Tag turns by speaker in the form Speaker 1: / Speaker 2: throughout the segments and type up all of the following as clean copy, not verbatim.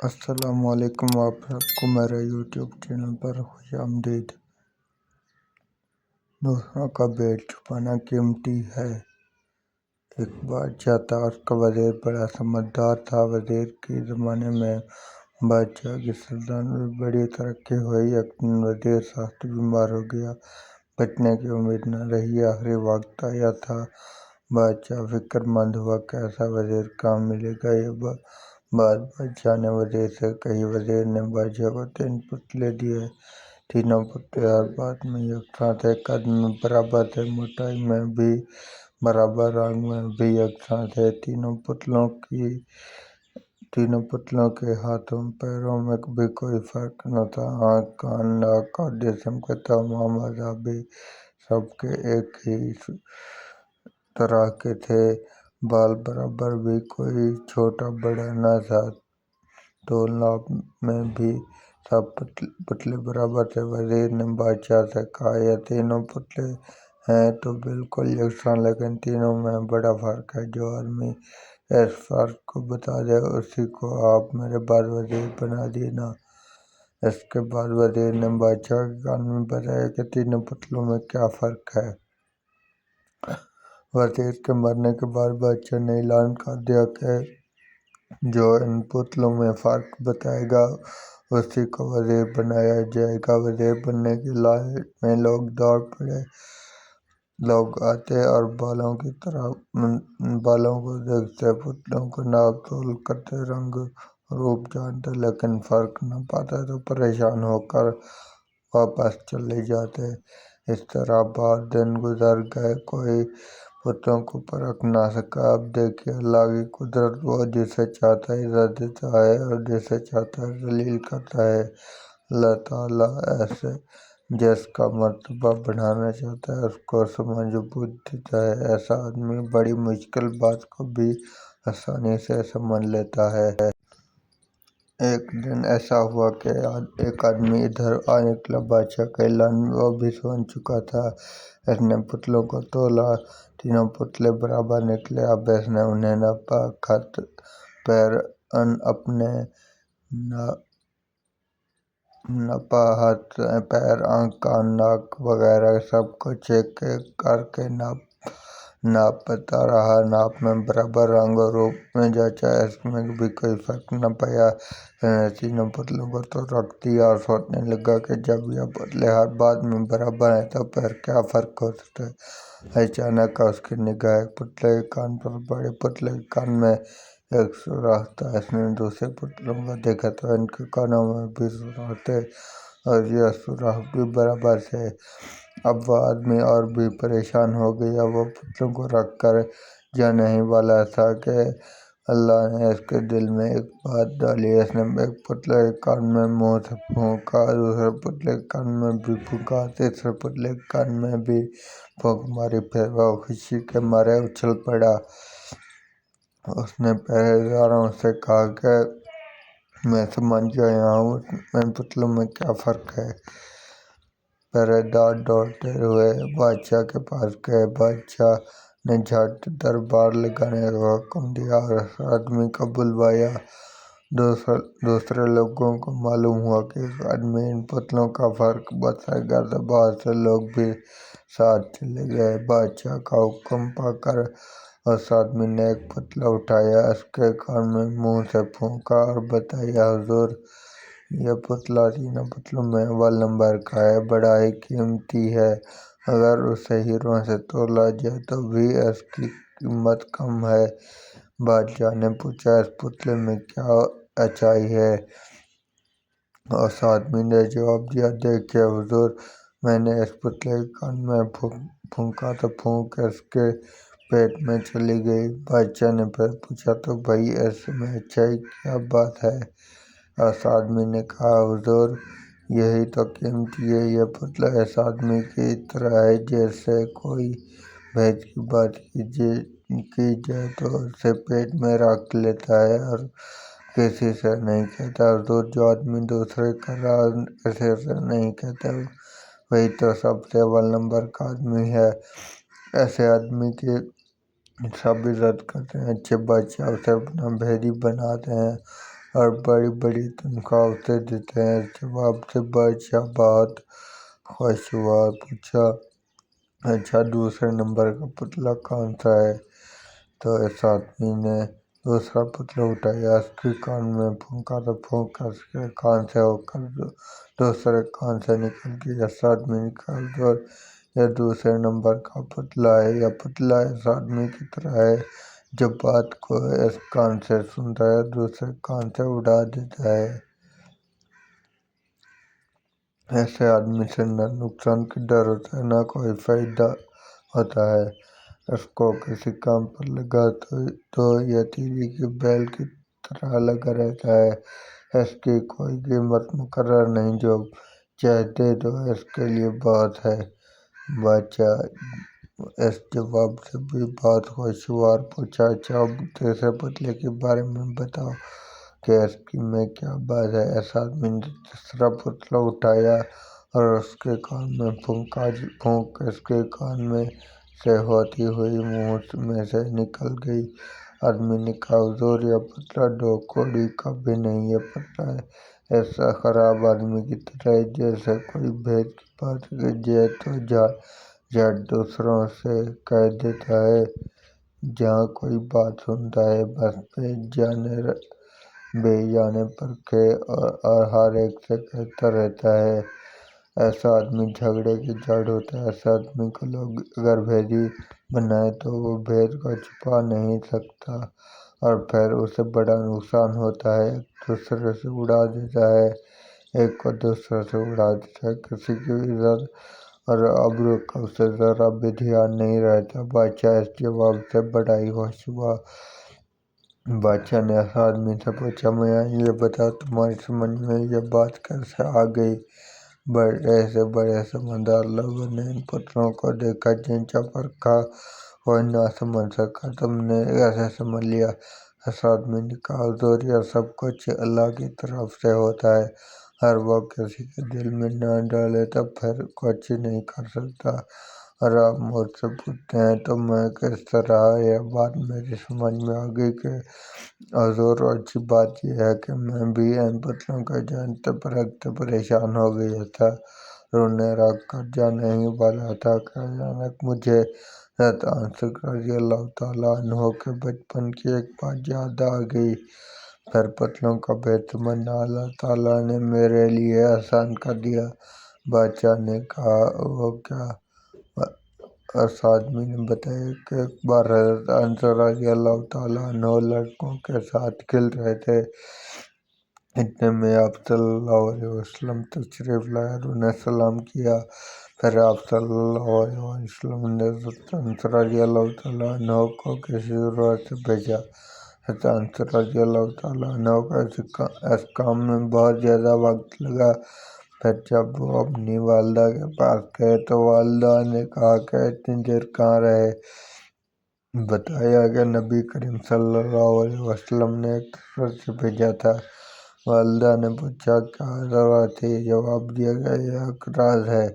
Speaker 1: السلام علیکم، آپ سب کو میرے یوٹیوب چینل پر خوش آمدید۔ دوسروں کا بیٹ چھپانا قیمتی ہے۔ ایک بادشاہ تھا، اس کا وزیر بڑا سمجھدار تھا۔ وزیر کے زمانے میں بادشاہ کی سلطنت میں بڑی ترقی ہوئی۔ ایک دن وزیر سخت بیمار ہو گیا، بچنے کی امید نہ رہی، آخری وقت آیا تھا۔ بادشاہ فکر مند ہوا کہ ایسا وزیر کہاں ملے گا۔ یہ بات بادشاہ نے وزیر سے کہی۔ وزیر نے بادشاہ کو 3 پتلے دیے۔ تینوں پتلے ہر بات میں یکساں تھے، قد میں برابر تھے، موٹائی میں بھی برابر، رنگ میں بھی یکساں تھے۔ تینوں پتلوں کے ہاتھوں پیروں میں بھی کوئی فرق نہ تھا۔ آنکھ، کان، ناک اور جسم کے تمام اعضاء بھی سب کے ایک ہی طرح کے تھے۔ بال برابر، بھی کوئی چھوٹا بڑا نہ تھا۔ تول ناپ میں بھی سب پتلے برابر تھے۔ وزیر نے بادشاہ سے کہا، یہ تینوں پتلے ہیں تو بالکل یکساں، لیکن تینوں میں بڑا فرق ہے۔ جو آدمی اس فرق کو بتا دے، اسی کو آپ میرے بعد وزیر بنا دینا۔ اس کے بعد وزیر نے بادشاہ کے کان میں بتایا کہ تینوں پتلوں میں کیا فرق ہے۔ وزیر کے مرنے کے بعد بادشاہ نے اعلان کر دیا کہ جو ان پتلوں میں فرق بتائے گا، اسی کو وزیر بنایا جائے گا۔ وزیر بننے کی لالچ میں لوگ دوڑ پڑے۔ لوگ آتے اور بالوں کو دیکھتے، پتلوں کو ناپ تول کرتے، رنگ روپ جانتے، لیکن فرق نہ پاتے تو پریشان ہو کر واپس چلے جاتے۔ اس طرح بعض دن گزر گئے، کوئی پتلوں کو پرکھ نہ سکا۔ اب دیکھیے اللہ کی قدرت، وہ جسے چاہتا ہے عزت دیتا ہے اور جسے چاہتا ہے ذلیل کرتا ہے۔ اللہ تعالیٰ جس کا مرتبہ بڑھانا چاہتا ہے اس کو سمجھ بوجھ دیتا ہے۔ ایسا آدمی بڑی مشکل بات کو بھی آسانی سے سمجھ لیتا ہے۔ ایک دن ایسا ہوا کہ ایک آدمی ادھر آ نکلا۔ بادشاہ کا اعلان وہ بھی سن چکا تھا۔ اس نے پتلوں کو تولا، تینوں پتلے برابر نکلے۔ اب اس نے انہیں ناپا، ہاتھ پیر، آنکھ، کان، ناک وغیرہ سب کو چیک کر کے ناپتا رہا۔ ناپ میں برابر، رنگ اور روپ میں جانچا، اس میں بھی کوئی فرق نہ پایا۔ اس نے تینوں پتلوں کو تو رکھ دیا اور سوچنے لگا کہ جب یہ پتلے ہر بات میں برابر ہیں تو پھر کیا فرق ہو سکتا ہے۔ اچانک اس کی نگاہ ایک پتلے کے کان پر پڑی۔ پتلے کے کان میں ایک سوراخ تھا۔ اس نے دوسرے پتلوں کو دیکھا تو ان کے کانوں میں بھی سوراخ تھے اور یہ سوراخ بھی برابر تھے۔ اب وہ آدمی اور بھی پریشان ہو گیا۔ وہ پتلوں کو رکھ کر جانے ہی والا تھا کہ اللہ نے اس کے دل میں ایک بات ڈالی۔ اس نے ایک پتلے کے کان میں منہ سے پھونکا، دوسرے پتلے کے کان میں بھی پھونکا، تیسرے پتلے کے کان میں بھی پھونک ماری، پھر وہ خوشی کے مارے اچھل پڑا۔ اس نے پہرےداروں سے کہا کہ میں سمجھ گیا ہوں ان پتلوں میں کیا فرق ہے۔ پہرے دار دوڑتے ہوئے بادشاہ کے پاس گئے۔ بادشاہ نے جھٹ دربار لگانے کا حکم دیا اور اس آدمی کو بلوایا۔ دوسرے لوگوں کو معلوم ہوا کہ ایک آدمی ان پتلوں کا فرق بتائے گا تو بہت سے لوگ بھی ساتھ چلے گئے۔ بادشاہ کا حکم پا کر اس آدمی نے ایک پتلا اٹھایا، اس کے کان میں منہ سے پھونکا اور بتایا، حضور یہ پتلا تینوں پتلوں میں اول نمبر کا ہے، بڑا ہی قیمتی ہے۔ اگر اسے ہیروں سے تولا جائے تو بھی اس کی قیمت کم ہے۔ بادشاہ نے پوچھا، اس پتلے میں کیا اچائی ہے؟ اس آدمی نے جواب دیا، دیکھیے حضور، میں نے اس پتلے کے کان میں پھونکا تو پھونک اس کے پیٹ میں چلی گئی۔ بادشاہ نے پھر پوچھا، تو بھئی اس میں اچائی کی کیا بات ہے؟ اس آدمی نے کہا، حضور یہی تو قیمتی ہے۔ یہ پتلا اس آدمی کی طرح ہے، جیسے کوئی بھید کی بات کی جائے تو اسے پیٹ میں رکھ لیتا ہے اور کسی سے نہیں کہتا۔ حضور جو آدمی دوسرے کا راز کسی سے نہیں کہتا، وہی تو سب سے اول نمبر کا آدمی ہے۔ ایسے آدمی کی سب عزت کرتے ہیں، اچھے بادشاہ اسے اپنا بھیدی بناتے ہیں اور بڑی بڑی تنخواہ اسے دیتے ہیں۔ اس جواب سے بادشاہ بہت خوش ہوا اور پوچھا، اچھا دوسرے نمبر کا پتلا کون سا ہے؟ تو اس آدمی نے دوسرا پتلا اٹھایا، اس کے کان میں پھونکا تو پھونک اس کے کان سے ہو کر دوسرے کان سے نکل گئی۔ اس آدمی نے کہا، حضور یہ دوسرے نمبر کا پتلا ہے، یہ پتلا اس آدمی کی طرح ہے جو بات کو اس کان سے سنتا ہے دوسرے کان سے اڑا دیتا ہے۔ ایسے آدمی سے نہ نقصان کا ڈر ہوتا ہے نہ کوئی فائدہ ہوتا ہے۔ اس کو کسی کام پر لگا تو یہ تیلی کی بیل کی طرح لگا رہتا ہے، اس کی کوئی قیمت مقرر نہیں، جو چاہے دے دو، اس کے لیے بہت ہے۔ بادشاہ اس جواب سے بھی بہت خوش ہوا اور پوچھا، اچھا اب تیسرے پتلے کے بارے میں بتاؤ کہ اس میں کیا بات ہے؟ اس آدمی نے تیسرا پتلا اٹھایا اور اس کے کان میں پھونکا، پھونک اس کے کان میں سے ہوتی ہوئی منہ میں سے نکل گئی۔ آدمی نے کہا، حضور یہ پتلا 2 کوڑی کا بھی نہیں، یہ پتلا ایسا خراب آدمی کی طرح ہے جیسے کوئی بھید کی بات جائے تو جھٹ دوسروں سے کہہ دیتا ہے، جہاں کوئی بات سنتا ہے بس بے جانے پر کہ اور ہر ایک سے کہتا رہتا ہے۔ ایسا آدمی جھگڑے کی جڑ ہوتا ہے۔ ایسے آدمی کو لوگ اگر بھیدی بنائیں تو وہ بھید کو چھپا نہیں سکتا اور پھر اسے بڑا نقصان ہوتا ہے، ایک کو دوسرے سے اڑا دیتا ہے، کسی کی عزت اور آبرو کا اسے ذرا بھی دھیان نہیں رہتا۔ بادشاہ اس جواب سے بڑا ہی خوش ہوا۔ بادشاہ نے اس آدمی سے پوچھا، میاں یہ بتاؤ تمہاری سمجھ میں یہ بات کیسے آ گئی؟ بڑے سے بڑے سمجھدار لوگوں نے ان پتلوں کو دیکھا جن کا پرکھا کوئی نہ سمجھ سکا، تم نے کیسے سمجھ لیا؟ اس آدمی نے کہا، حضور یہ سب کچھ اللہ کی طرف سے ہوتا ہے، اگر وہ کسی کے دل میں نہ ڈالے تو پھر کچھ نہیں کر سکتا۔ اور آپ مجھ سے پوچھتے ہیں تو میں کس طرح یہ بات میری سمجھ میں آ گئی کہ حضور اچھی بات یہ ہے کہ میں بھی ان پتلوں کو جانتے پرکھتے پریشان ہو گیا تھا، رونے رکھ کر جانے ہی والا تھا کہ اچانک مجھے حضرت انس رضی اللہ تعالیٰ عنہ کے بچپن کی ایک بات یاد آ گئی، پھر پتلوں کا بھید سمجھنا اللہ تعالیٰ نے میرے لیے آسان کر دیا۔ بادشاہ نے کہا، وہ کیا؟ اس آدمی نے بتایا کہ ایک بار حضرت انس رضی اللہ تعالیٰ عنہ لڑکوں کے ساتھ کھیل رہے تھے، اتنے میں آپ صلی اللہ علیہ وسلم تشریف لائے اور انہیں سلام کیا۔ پھر آپ صلی اللہ علیہ وسلم نے حضرت انس رضی اللہ تعالیٰ عنہ کو کسی ضرورت سے بھیجا۔ حضرت انس رضی اللہ تعالیٰ عنہ کو اس کام میں بہت زیادہ وقت لگا۔ پھر جب وہ اپنی والدہ کے پاس گئے تو والدہ نے کہا کہ اتنی دیر کہاں رہے؟ بتایا کہ نبی کریم صلی اللہ علیہ وسلم نے ایک ضرورت سے بھیجا تھا۔ والدہ نے پوچھا، کیا ضرورت تھی؟ جواب دیا کہ یہ ایک راز ہے۔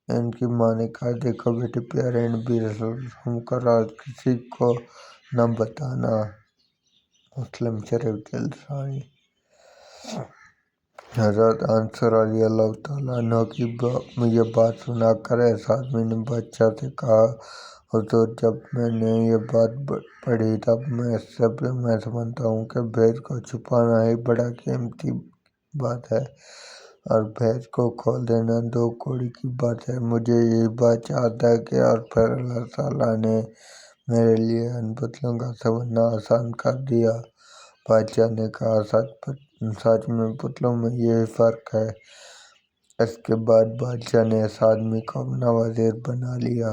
Speaker 1: ان کی ماں نے کہا، دیکھو بیٹی پیارے نبی صلی اللہ علیہ وسلم کا راز کسی کو نہ بتانا۔ مسلم شریف جلد ثانی۔ حضرت انس رضی اللہ تعالیٰ عنہ کی یہ بات سنا کر اس آدمی نے بادشاہ سے کہا، حضور جب میں نے یہ بات پڑھی تب اس سے میں سمجھتا ہوں کہ بھید کو چھپانا ہی بڑا قیمتی بات ہے اور بھید کو کھول دینا 2 کوڑی کی بات ہے۔ مجھے یہی بات یاد ہے کہ اور پھر اللہ تعالیٰ نے میرے لیے ان پتلوں کا سمجھنا آسان کر دیا۔ بادشاہ نے کہا، سچ میں پتلوں میں یہی فرق ہے۔ اس کے بعد بادشاہ نے اس آدمی کو اپنا وزیر بنا لیا۔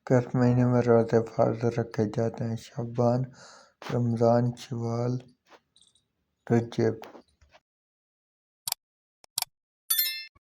Speaker 1: کس مہینے میں روزے فرض رکھے جاتے ہیں؟ شعبان، رمضان، شوال، رجب۔